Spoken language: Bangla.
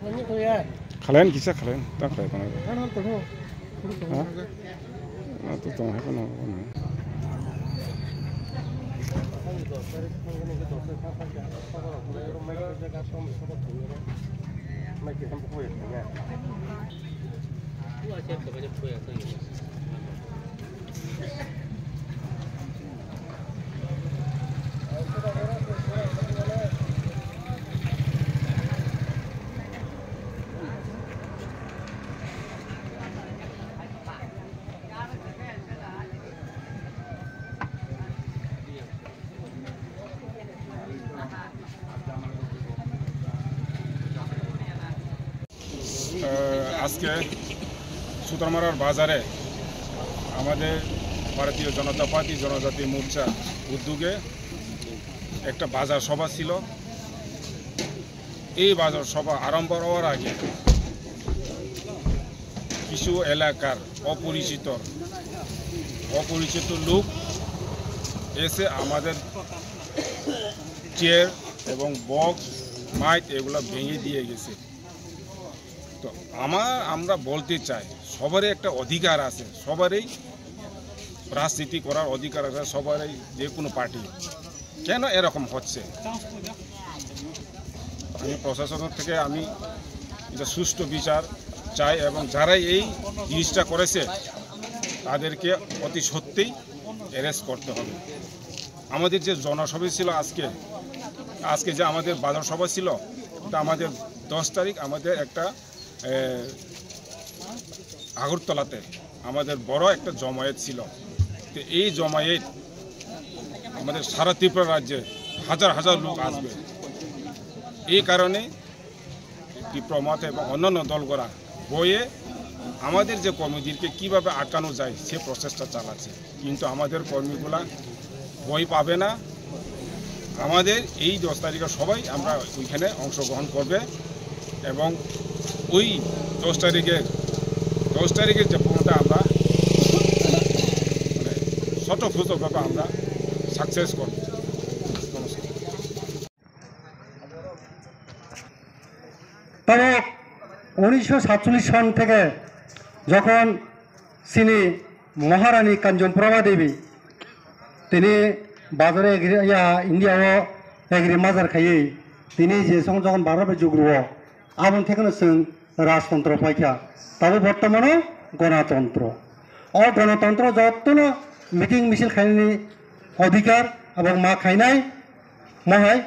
Kalian kisah kalian tak kalian kan ada. Atau tuh apa nama? আজকে সুতারমারার বাজারে আমাদের ভারতীয় জনতা পার্টি জনজাতি মোর্চা উদ্যোগে একটা বাজার সভা ছিল। এই বাজার সভা আরম্ভ হওয়ার আগে কিছু এলাকার অপরিচিত লোক এসে আমাদের চেয়ার এবং বক্স মাইক এগুলো ভেঙে দিয়ে গেছে। তো আমরা বলতে চাই সবারই একটা অধিকার আছে, সবারই রাজনীতি করার অধিকার আছে, সবারই যে কোনো পার্টি। কেন এরকম হচ্ছে? আমি প্রশাসনের থেকে আমি এটা সুষ্ঠু বিচার চাই এবং যারাই এই জিনিসটা করেছে তাদেরকে অতি সত্যিই অ্যারেস্ট করতে হবে। আমাদের যে জনসভা ছিল আজকে যে আমাদের বাজার সভা ছিল, তা আমাদের 10 তারিখ আমাদের একটা আগরতলাতে আমাদের বড় একটা জমায়েত ছিল। তো এই জমায়েত আমাদের সারা ত্রিপুরা রাজ্যে হাজার হাজার লোক আসবে। এই কারণে ত্রিপুরামত এবং অন্যান্য দলগোরা বইয়ে আমাদের যে কর্মীদেরকে কীভাবে আটকানো যায় সে প্রচেষ্টা চালাচ্ছে, কিন্তু আমাদের কর্মীগুলা বই পাবে না। আমাদের এই 10 তারিখে সবাই আমরা ওইখানে অংশগ্রহণ করবে এবং ওই 10 তারিখের যে প্রোগ্রামটা আমরা স্বতঃস্ফূর্তভাবে আমরা সাকসেস করব। তবে 1947 সন থেকে যখন তিনি মহারানী কাঞ্চনপ্রভা দেবী তিনি বাজারে ইন্ডিয়াও এগ্রি মাজার খাইয়ে তিনি যে যখন ভারতে যুগ্রুয় আবন থেকে রাজতন্ত্র পাইখা তবে বর্তমানে গণতন্ত্র গণতন্ত্র যতন মিটিং মিছিল খাইনি অধিকার এবং মা খাইনাই মহায়